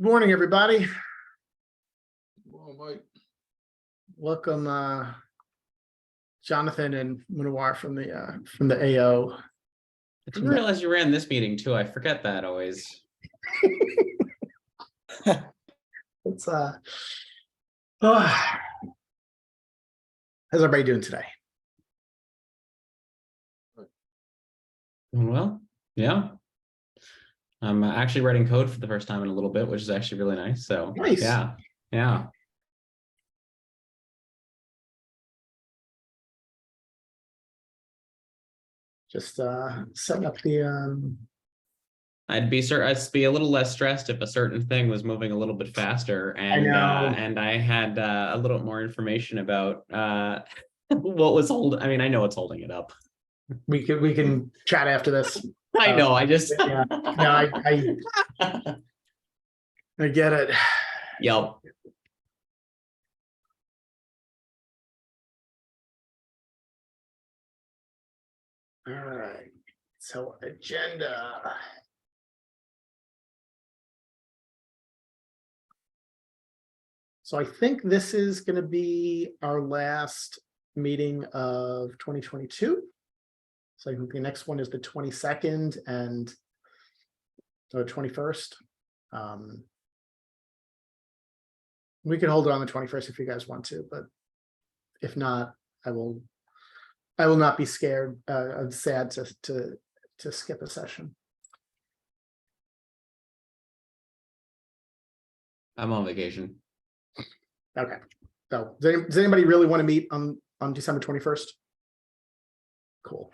Good morning, everybody. Well, Mike, Welcome, Jonathan and Munawar from the AO. I didn't realize you ran this meeting too. I forget that always. It's how's everybody doing today? Doing well, yeah. I'm actually writing code for the first time in a little bit, which is actually really nice. So Nice. yeah. Just setting up the I'd be a little less stressed if a certain thing was moving a little bit faster, and and I had a little more information about what was holding. I mean, I know what's holding it up. we can chat after this. I know. I just Yeah. No, I get it. Yep. All right. So agenda. So I think this is going to be our last meeting of 2022. So I think the next one is the 22nd and or 21st. We can hold it on the 21st if you guys want to, but if not, I will not be scared. I'm sad to skip a session. I'm on vacation. Okay. So does anybody really want to meet on December 21st? Cool.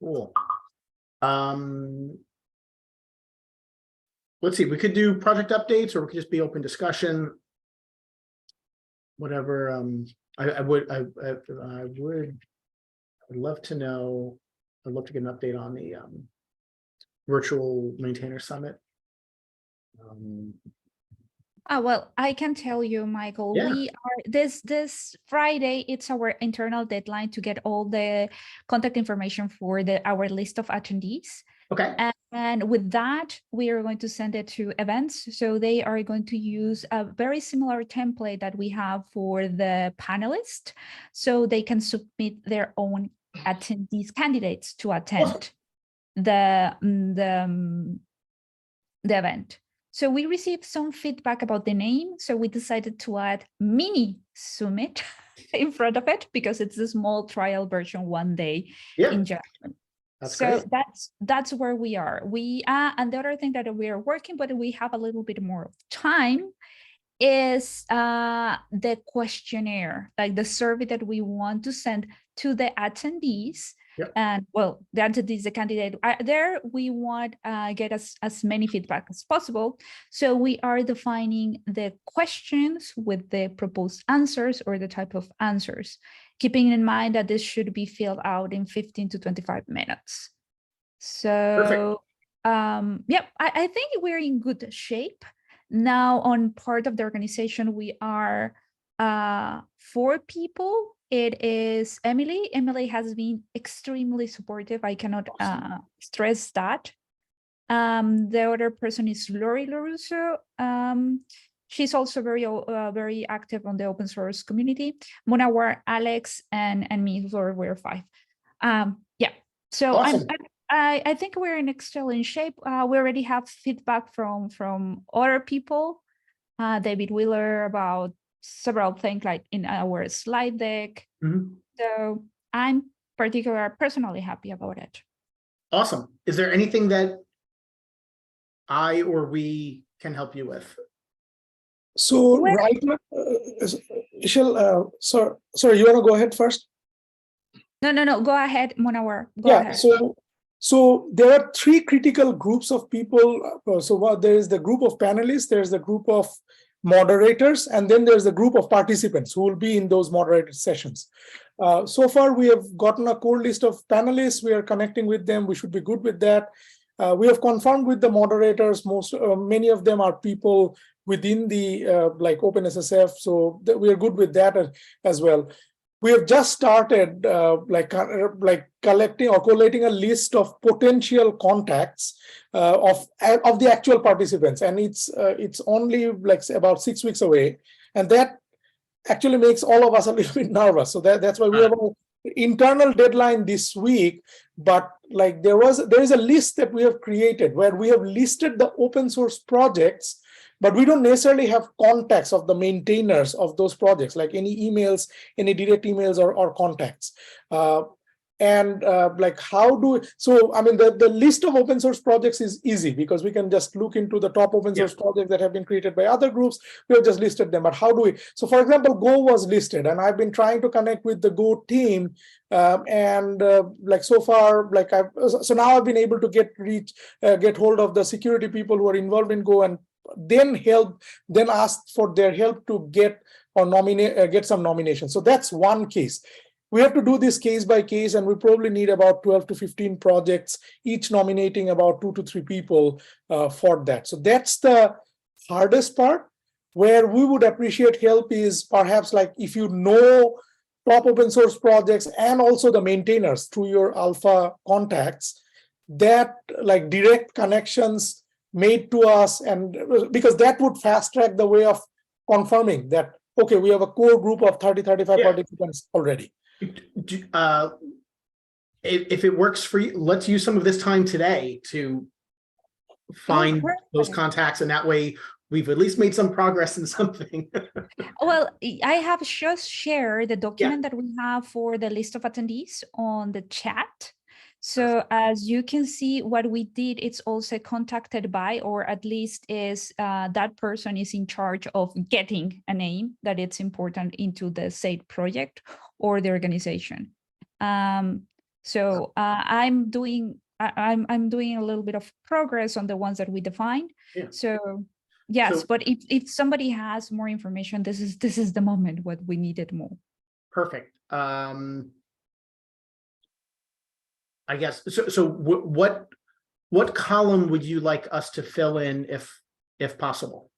Cool. Let's see, we could do project updates or we could just be open discussion. Whatever. I would love to know. I'd love to get an update on the virtual maintainer summit. Well, I can tell you, Michael, Yeah. we are this Friday, it's our internal deadline to get all the contact information for our list of attendees. Okay. And with that, we are going to send it to events. So they are going to use a very similar template that we have for the panelists. So they can submit their own attendees, candidates to attend the event. So we received some feedback about the name. So we decided to add mini summit in front of it because it's a small trial version one day in January. That's so great. that's where we are. And the other thing that we are working, but we have a little bit more time, is the questionnaire, like the survey that we want to send to the attendees. Yep. And well, the attendees, the candidate, there we want get as many feedback as possible. So we are defining the questions with the proposed answers or the type of answers, keeping in mind that this should be filled out in 15 to 25 minutes. So yeah, I think we're in good shape. Now on part of the organization, we are 4 people. It is Emily. Emily has been extremely supportive. I cannot stress that. The other person is Lori Lorusso. She's also very active on the open source community. Munawar, Alex, and me, we're 5. Yeah, so Awesome. I think we're in excellent shape. We already have feedback from other people, David Wheeler, about several things like in our slide deck. Mhm. So I'm personally happy about it. Awesome. Is there anything that I or we can help you with? So Well- right now, Ishil, sorry, you want to go ahead first? No, go ahead, Munawar. Go Yeah, ahead. so there are 3 critical groups of people. There is the group of panelists, there's the group of moderators, and then there's the group of participants who will be in those moderated sessions. So far, we have gotten a core list of panelists. We are connecting with them. We should be good with that. We have confirmed with the moderators. Many of them are people within the like OpenSSF, so we are good with that as well. We have just started like collecting or collating a list of potential contacts of the actual participants, and it's only like about 6 weeks away, and that actually makes all of us a little bit nervous. So that's why we have an internal deadline this week. But like there is a list that we have created where we have listed the open source projects, but we don't necessarily have contacts of the maintainers of those projects, like any emails, any direct emails or contacts. Like how do so I mean the list of open source projects is easy because we can just look into the top open source projects that have been created by other groups. We have just listed them, but how do we, so for example, Go was listed, and I've been trying to connect with the Go team, like so far, like so now I've been able to get hold of the security people who are involved in Go, and then ask for their help to get or get some nominations. So that's one case. We have to do this case by case, and we probably need about 12 to 15 projects, each nominating about 2 to 3 people for that. So that's the hardest part. Where we would appreciate help is perhaps like if you know top open source projects and also the maintainers through your alpha contacts, that like direct connections made to us, and because that would fast track the way of confirming that, okay, we have a core group of 30-35 participants already. If it works for you, let's use some of this time today to find those contacts, and that way we've at least made some progress in something. Well, I have just shared the document that we have for the list of attendees on the chat. So as you can see, what we did, it's also contacted by, or at least is that person is in charge of getting a name that it's important into the said project or the organization. So I'm doing a little bit of progress on the ones that we defined. So yes, but if somebody has more information, this is the moment what we needed more. Perfect. I guess so. What column would you like us to fill in if possible?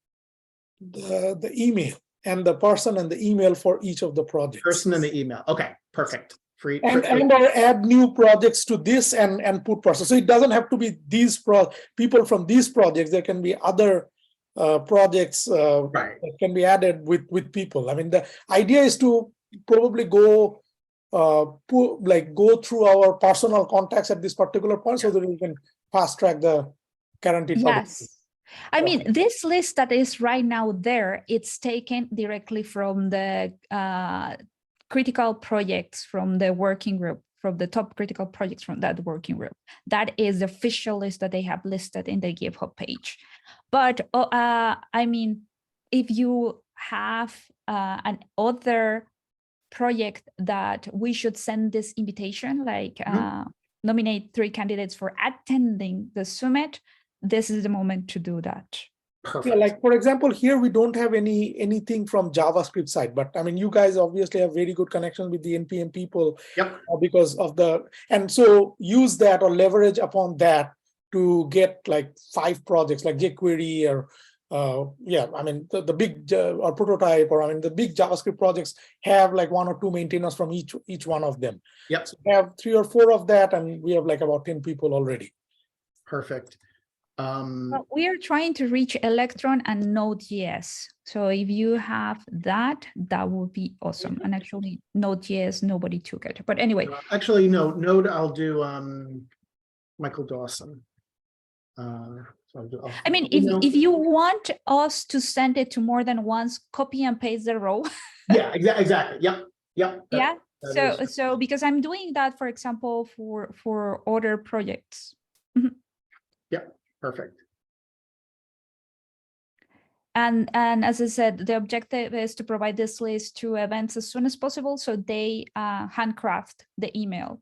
The email and the person and the email for each of the projects. Person and the email. Okay, perfect. And or add new projects to this and put person. So it doesn't have to be these people from these projects. There can be other projects that can be added with people. I mean, the idea is to probably go through our personal contacts at this particular point so that we can fast track the guaranteed. Yes. I mean, this list that is right now there, it's taken directly from the critical projects from the working group, from the top critical projects from that working group. That is the official list that they have listed in the GitHub page. But I mean, if you have an other project that we should send this invitation, like nominate 3 candidates for attending the summit, this is the moment to do that. Perfect. Yeah, like for example, here we don't have anything from JavaScript side, but I mean, you guys obviously have very good connections with the NPM people. Yep. Because of and so use that or leverage upon that to get like 5 projects like jQuery or yeah, I mean the big or prototype, or I mean the big JavaScript projects have like 1 or 2 maintainers from each one of them. Yep. So we have 3 or 4 of that, and we have like about 10 people already. Perfect. Well, we are trying to reach Electron and Node.js. So if you have that, that would be awesome. And actually, Node.js, nobody took it. But anyway. Actually, no, Node, I'll do Michael Dawson. I mean, if you want us to send it to more than once, copy and paste the row. Yeah, exactly. Yep. Yeah. So because I'm doing that, for example, for other projects. Yep. Perfect. And as I said, the objective is to provide this list to events as soon as possible, so they handcraft the email.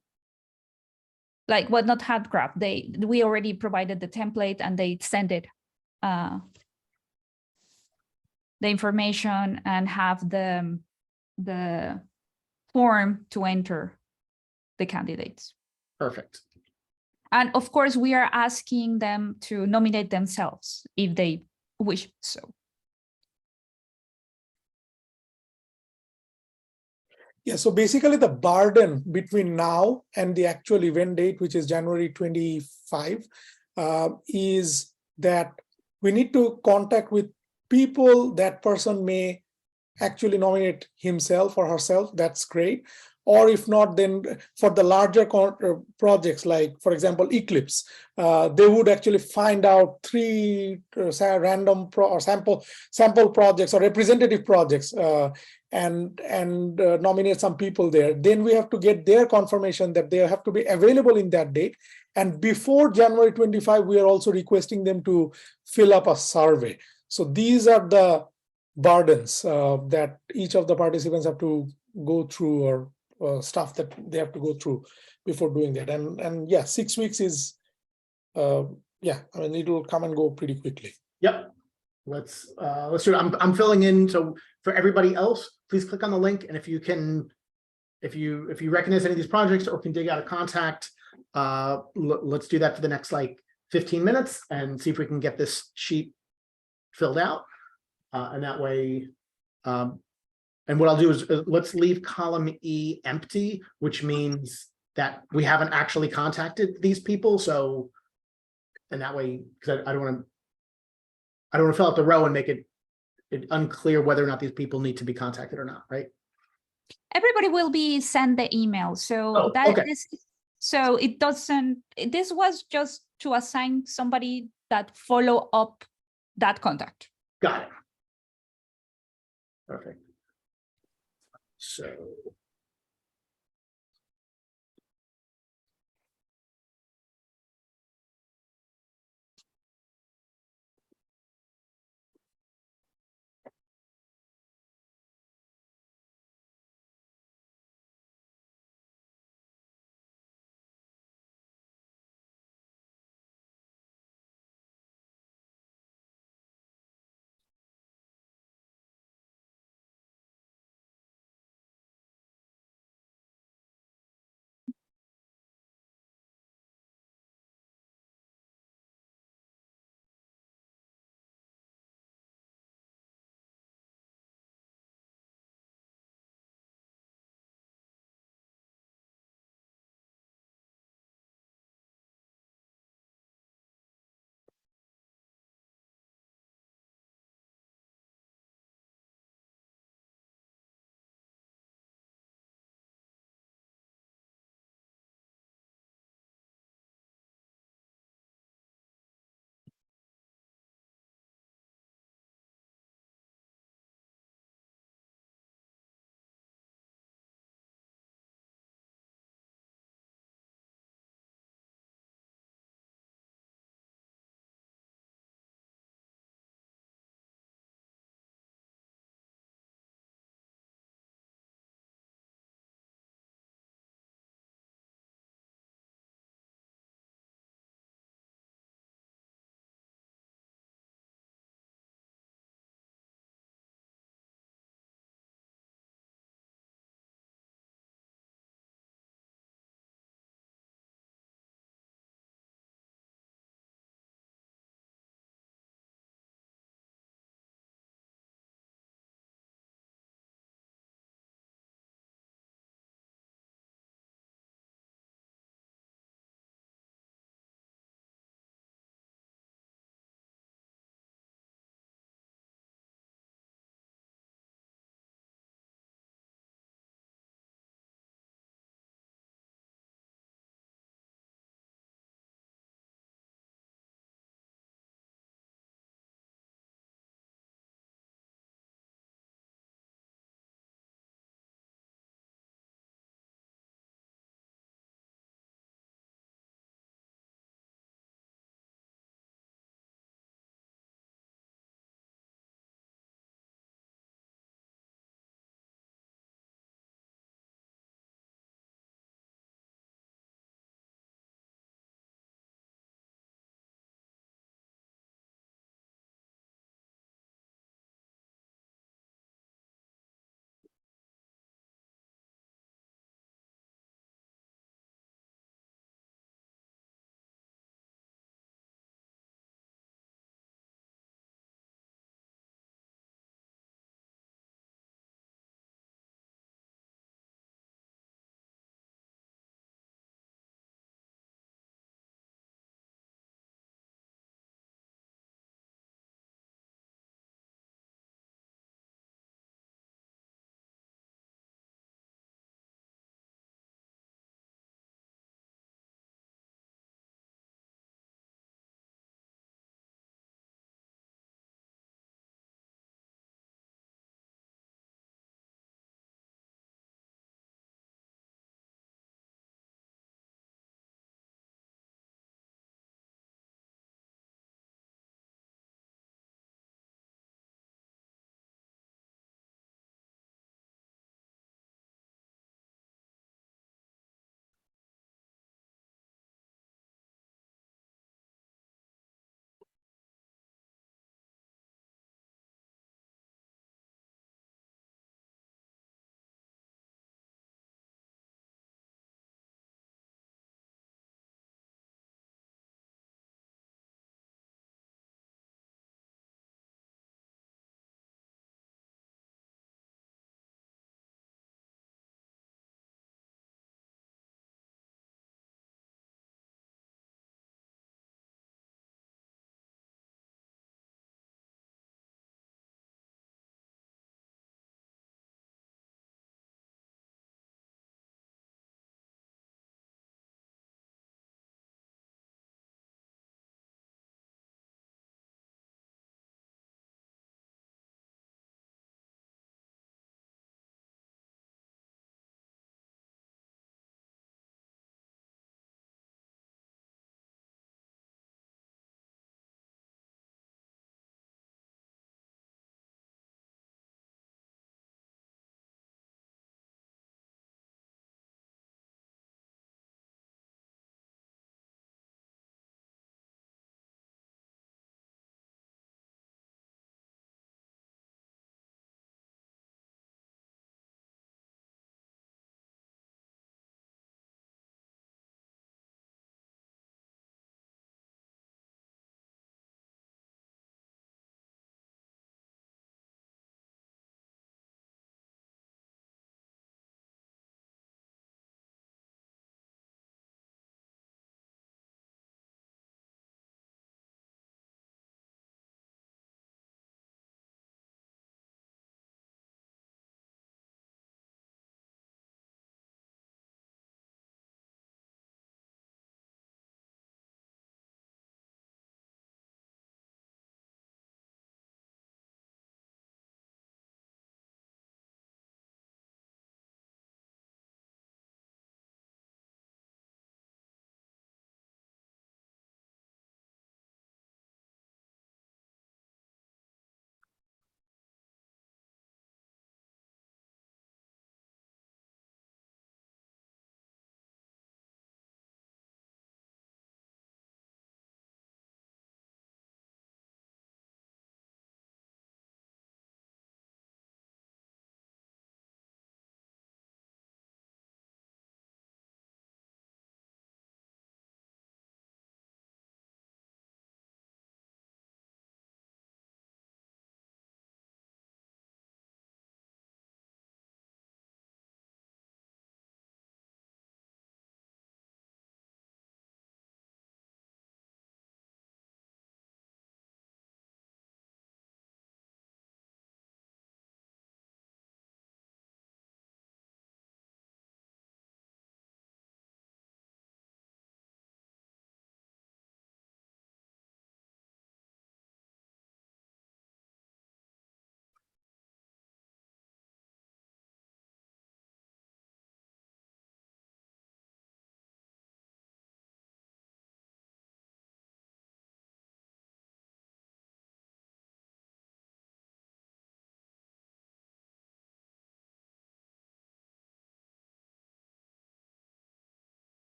Like, well, not handcraft. We already provided the template, and they send it the information and have the form to enter the candidates. Perfect. And of course, we are asking them to nominate themselves if they wish so. Yeah, so basically the burden between now and the actual event date, which is January 25, is that we need to contact with people that person may actually nominate himself or herself. That's great. Or if not, then for the larger projects, like for example, Eclipse, they would actually find out 3 random or sample projects or representative projects and nominate some people there. Then we have to get their confirmation that they have to be available in that date. And before January 25, we are also requesting them to fill up a survey. So these are the burdens that each of the participants have to go through, or stuff that they have to go through before doing that. And yeah, 6 weeks is yeah, I mean, it will come and go pretty quickly. Yep. Let's do it. I'm filling in. So for everybody else, please click on the link. And if you can, if you recognize any of these projects or can dig out a contact, let's do that for the next like 15 minutes and see if we can get this sheet filled out. And that way, and what I'll do is let's leave column E empty, which means that we haven't actually contacted these people. So, and that way, because I don't want to fill out the row and make it unclear whether or not these people need to be contacted or not, right? Everybody will be sent the email. So so it doesn't, this was just to assign somebody that follow up that contact. Got it. Perfect. So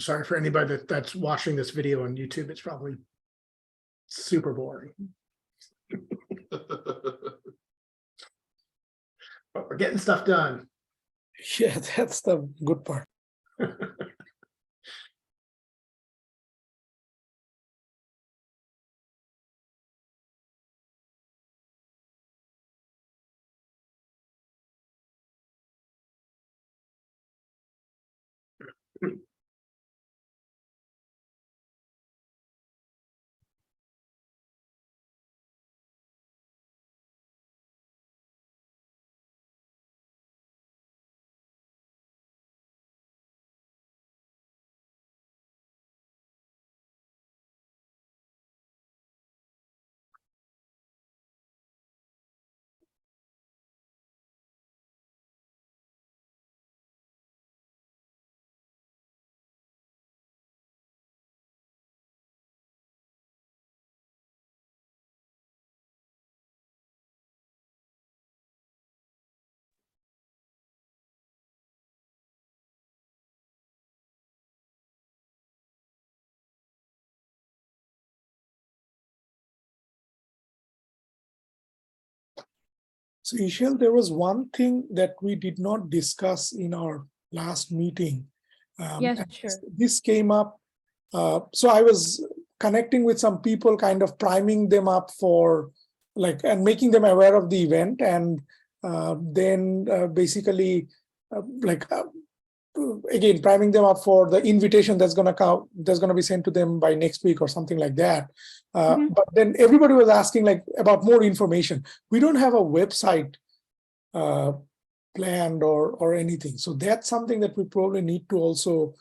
Sorry for anybody that's watching this video on YouTube. It's probably super boring, but we're getting stuff done. Yeah, that's the good part. So, Ishel, there was one thing that we did not discuss in our last meeting. Yes, and sure. This came up. So I was connecting with some people, kind of priming them up for and making them aware of the event. And then basically again, priming them up for the invitation that's going to come, that's going to be sent to them by next week or something like that. But then everybody was asking about more information. We don't have a website planned or anything. So that's something that we probably need to also.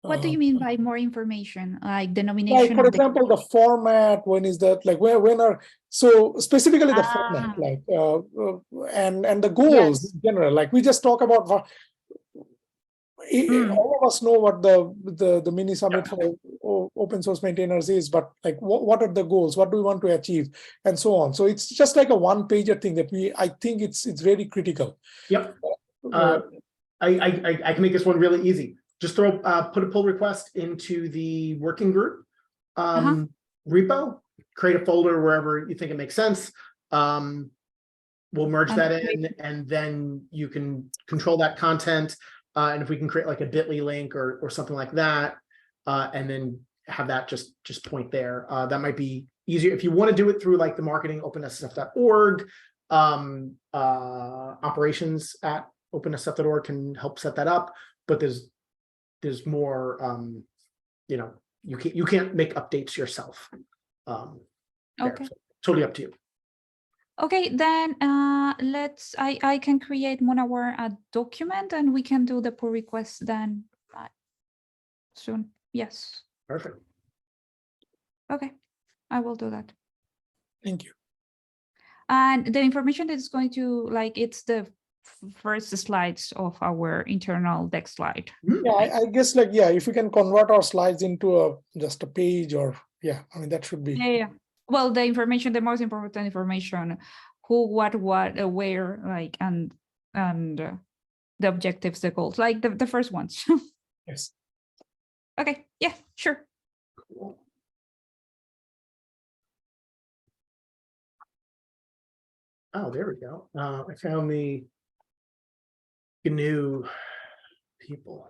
What do you mean by more information? Like the nomination For of the example, the format, when is that, when are, so specifically the Ah. format, and the goals Yes. in general, we just talk about all of us know what the mini summit for open source maintainers is, but what are the goals? What do we want to achieve, and so on. So it's just like a one-pager thing that I think it's very critical. Yep. I can make this one really easy. Just put a pull request into the working group repo, create a folder wherever you think it makes sense. We'll merge that in, and then you can control that content. And if we can create like a bit.ly link or something like that, and then have that just point there, that might be easier. If you want to do it through like the marketing openssf.org, operations at openssf.org can help set that up. But there's more, you can't make updates yourself. Okay. So totally up to you. Okay, then I can create Monaware a document and we can do the pull request then soon. Yes. Perfect. Okay, I will do that. Thank you. And the information that is going to it's the first slides of our internal deck slide. Yeah, I guess if we can convert our slides into just a page, or that should be. Yeah. Well, the most important information, who, what, where, and the objectives, the goals, the first ones. Yes. Okay. Yeah. Sure. Cool. Oh, there we go. I found the GNU people.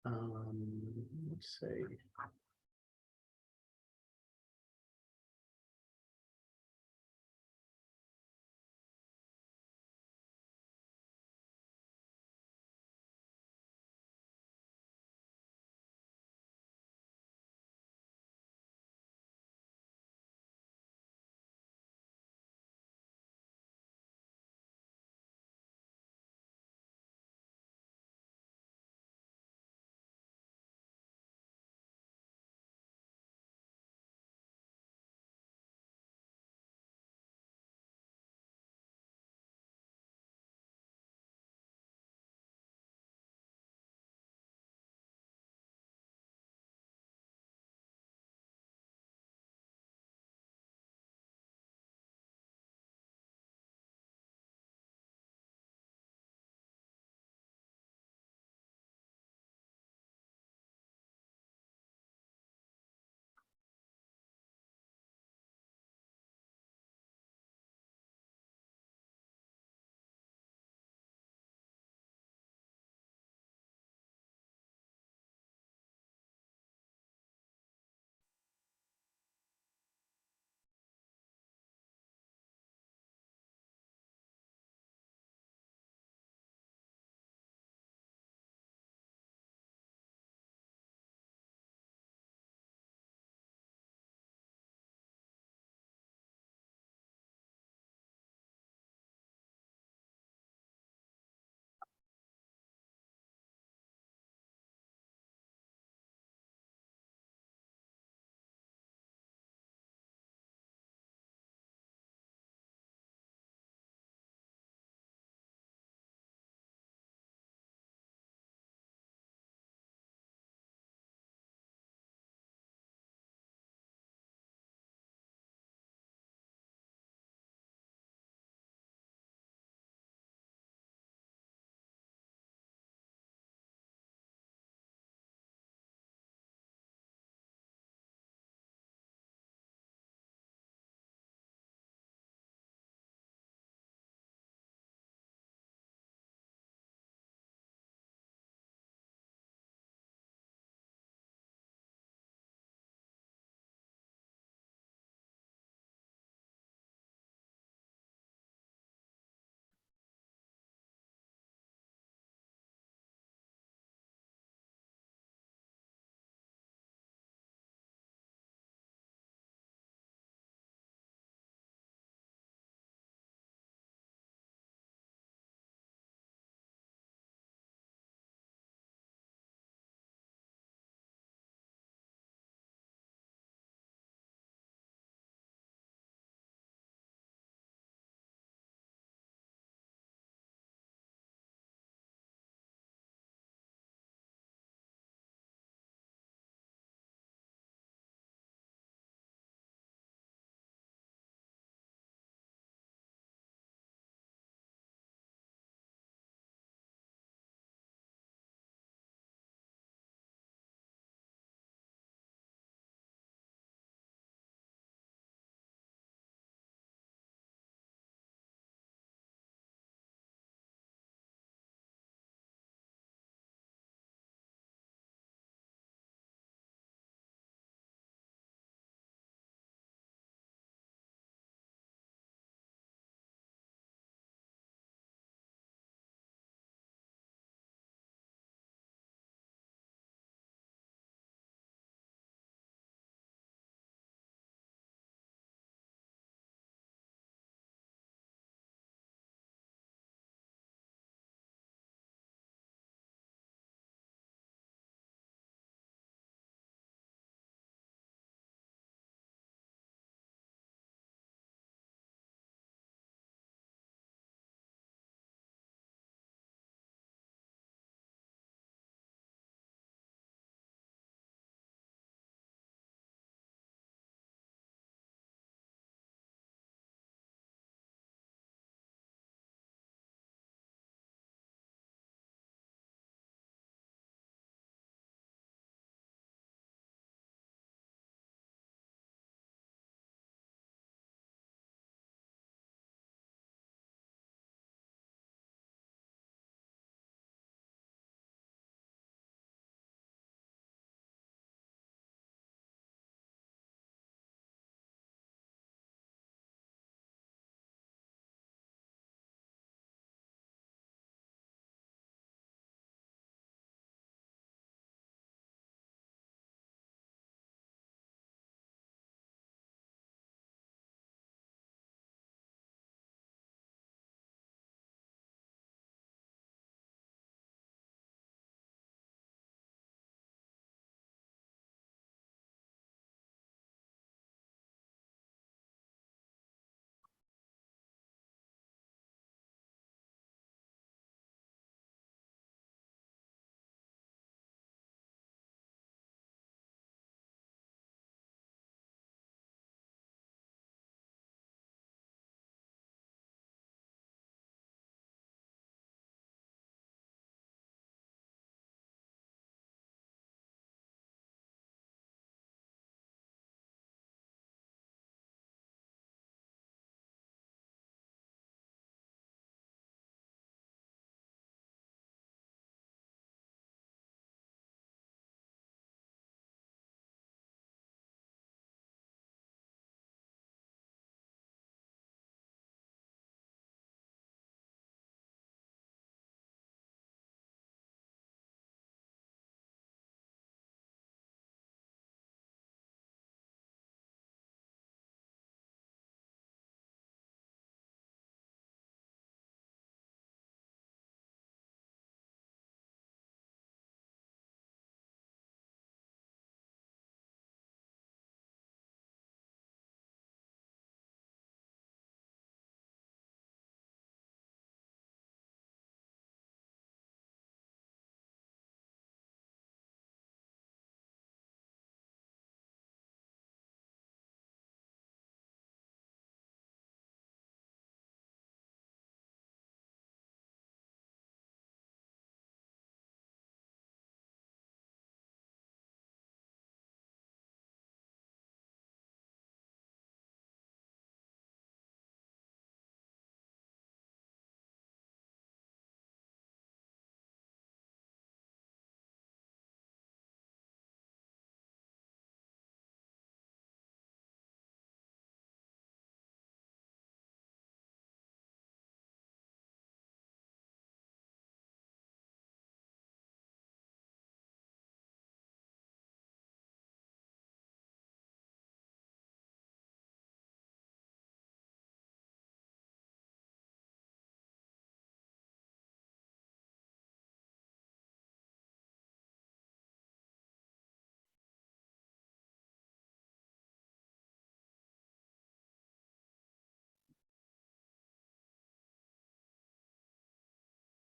Let's see.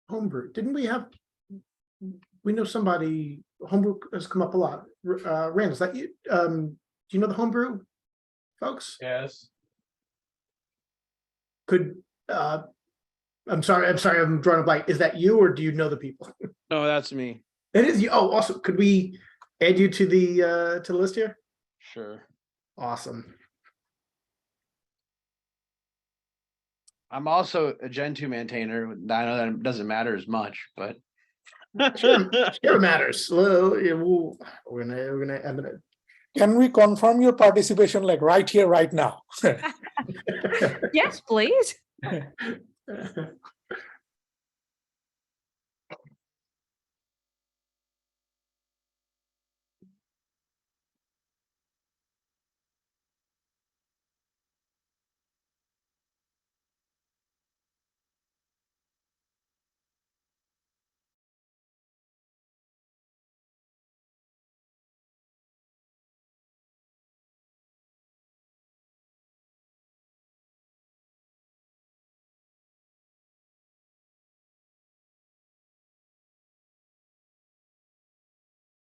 homebrew. Didn't we have? We know somebody, homebrew has come up a lot. Rand, is that you? Do you know the homebrew folks? Yes. Could, I'm sorry, I'm drawing a blank. Is that you or do you know the people? No, that's me. It is you. Oh, awesome. Could we add you to the list here? Sure. Awesome. I'm also a Gen 2 maintainer. I know that doesn't matter as much, but Sure, it matters. Well, yeah, we're gonna Can we confirm your participation like right here, right now? Yes, please.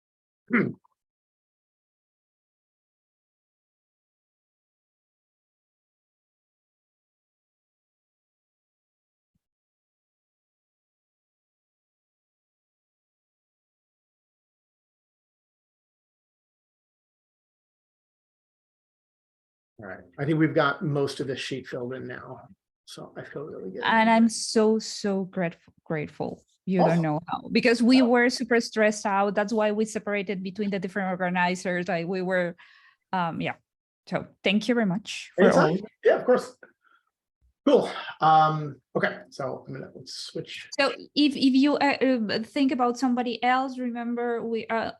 All right, I think we've got most of this sheet filled in now, so I feel really good. And I'm so grateful. You Awesome. don't know how, because we were super stressed out. That's why we separated between the different organizers. Like we were, yeah. So thank you very much for all. Anytime. Yeah, of course. Cool. Okay, so let's switch. So if you think about somebody else, remember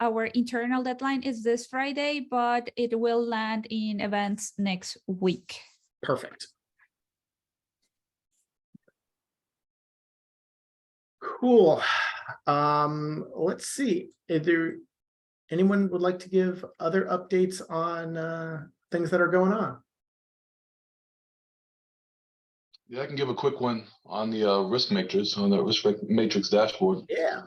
our internal deadline is this Friday, but it will land in events next week. Perfect. Cool. Let's see. Is there anyone would like to give other updates on things that are going on? Yeah, I can give a quick one on the risk matrix, on the risk matrix dashboard. Yeah.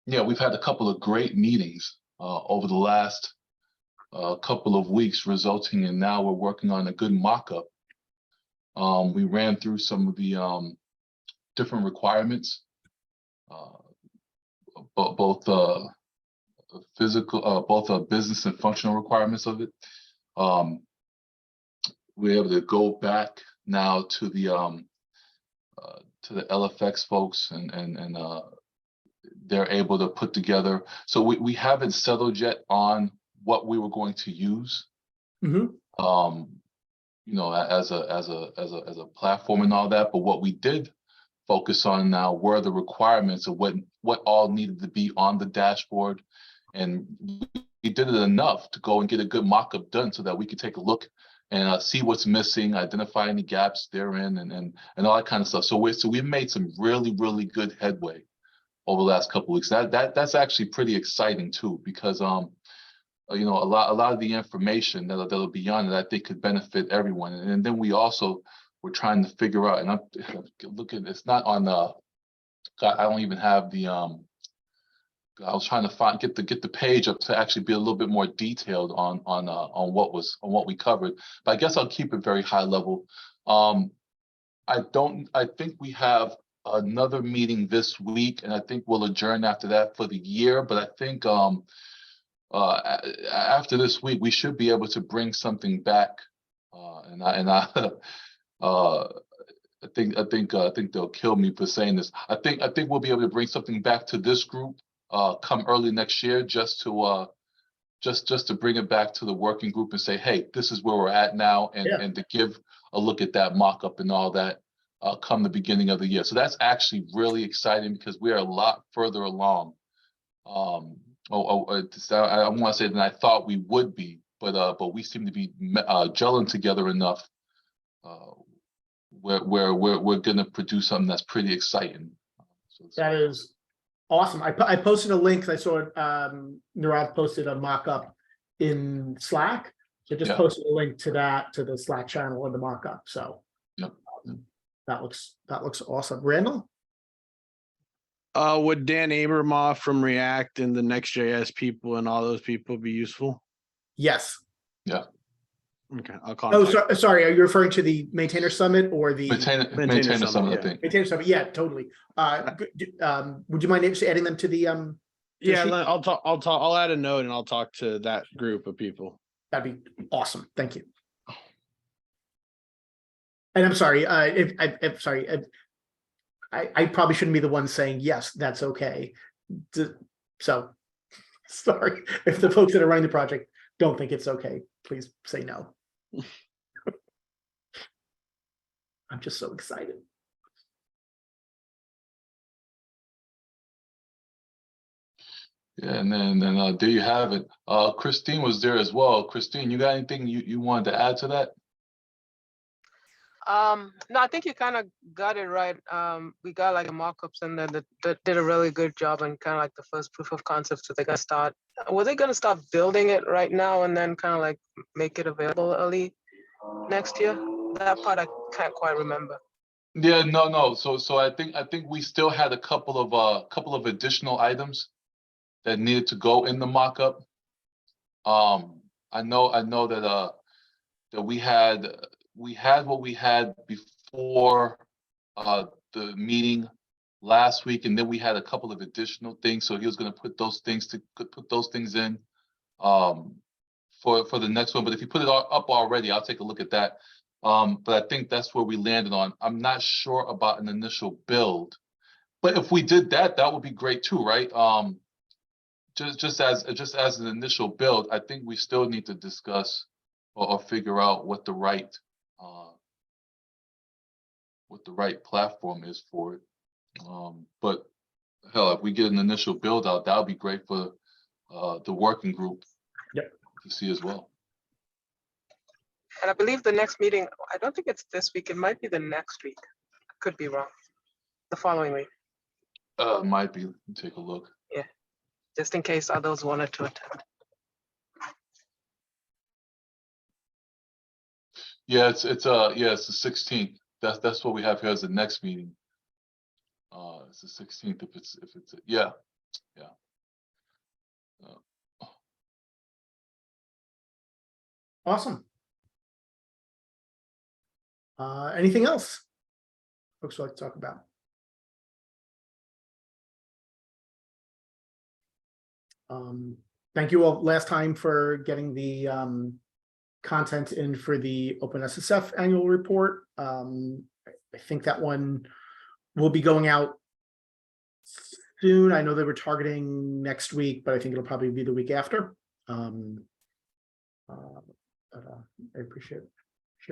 Yeah, we've had a couple of great meetings over the last couple of weeks, resulting in now we're working on a good mock-up. We ran through some of the different requirements, both physical, both business and functional requirements of it. We're able to go back now to the LFX folks and they're able to put together. So we haven't settled yet on what we were going to use. Mm-hmm. You know, as a platform and all that. But what we did focus on now were the requirements of what all needed to be on the dashboard, and we did it enough to go and get a good mock-up done so that we could take a look and see what's missing, identify any gaps therein, and all that kind of stuff. So we've made some really good headway over the last couple of weeks. That's actually pretty exciting too, because you know, a lot of the information that'll be on it, I think, could benefit everyone. And then we also were trying to figure out, and I'm looking, it's not on God, I don't even have the I was trying to get the page up to actually be a little bit more detailed on what we covered, but I guess I'll keep it very high level. I think we have another meeting this week, and I think we'll adjourn after that for the year. But I think after this week, we should be able to bring something back, I think they'll kill me for saying this. I think we'll be able to bring something back to this group come early next year, just to bring it back to the working group and say, hey, this is where we're at now, and to give a look at that mock-up and all that come the beginning of the year. So that's actually really exciting because we are a lot further along. I want to say than I thought we would be, but we seem to be gelling together enough where we're going to produce something that's pretty exciting. That is awesome. I posted a link. I saw Nirav posted a mock-up in Slack. So just posted a link to that, to the Slack channel and the mock-up. So that looks awesome. Randall? Would Dan Abramoff from React and the Next.js people and all those people be useful? Yes. Okay, I'll Oh, contact. sorry. Are you referring to the maintainer summit or the Maintain Summit, some, I yeah. think. maintainer summit? Yeah, totally. Would you mind just adding them to the Yeah, sheet? I'll add a note and I'll talk to that group of people. That'd be awesome. Thank you. And I'm sorry, I'm sorry. I probably shouldn't be the one saying, yes, that's okay. So, sorry, if the folks that are running the project don't think it's okay, please say no. I'm just so excited. Yeah, and then there you have it. Christine was there as well. Christine, you got anything you wanted to add to that? No, I think you kind of got it right. We got like a mock-ups and then that did a really good job and kind of like the first proof of concepts that they're gonna start. Were they gonna start building it right now and then kind of like make it available early next year? That part I can't quite remember. Yeah, no. So I think we still had a couple of additional items that needed to go in the mock-up. I know that we had what we had before the meeting last week, and then we had a couple of additional things. So he was going to put those things in for the next one. But if you put it up already, I'll take a look at that. But I think that's where we landed on. I'm not sure about an initial build, but if we did that, that would be great too, right? Just as an initial build, I think we still need to discuss or figure out what the right platform is for it. But hell, if we get an initial build out, that would be great for the working group. Yep. To see as well. And I believe the next meeting, I don't think it's this week. It might be the next week. Could be wrong. The following week, Might be. Take a look. just in case others wanted to attend. Yeah, it's the 16th. That's what we have here as the next meeting. It's the 16th if it's yeah. Awesome. Anything else folks would like to talk about? Thank you all last time for getting the content in for the OpenSSF annual report. I think that one will be going out soon. I know they were targeting next week, but I think it'll probably be the week after. I appreciate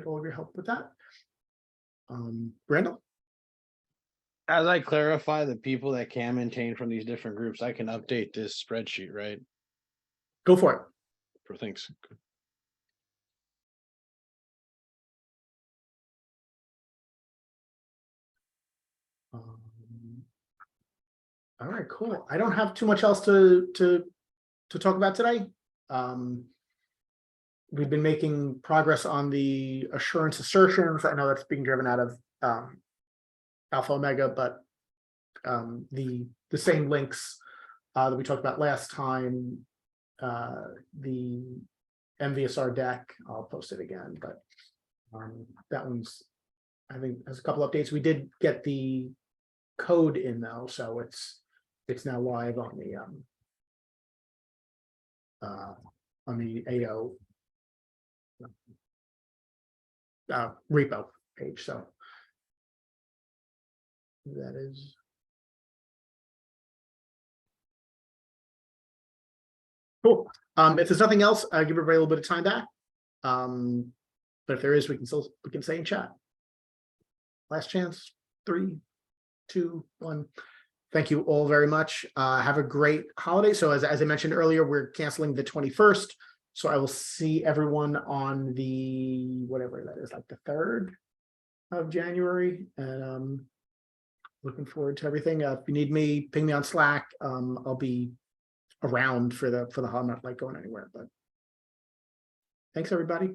all of your help with that. Randall? As I clarify the people that can maintain from these different groups, I can update this spreadsheet, right? Go for it. For things. All right, cool. I don't have too much else to talk about today. We've been making progress on the assurance assertions. I know that's being driven out of Alpha Omega, but the same links that we talked about last time, the MVSR deck, I'll post it again, but that one's, I think, has a couple updates. We did get the code in though, so it's now live on the AO repo page. So that is cool. If there's nothing else, I'll give everybody a little bit of time back. But if there is, we can say in chat. Last chance. 3, 2, 1. Thank you all very much. Have a great holiday. So as I mentioned earlier, we're canceling the 21st. So I will see everyone on the, whatever that is, like the 3rd of January. And looking forward to everything. If you need me, ping me on Slack. I'll be around for the holiday, not like going anywhere, but thanks everybody.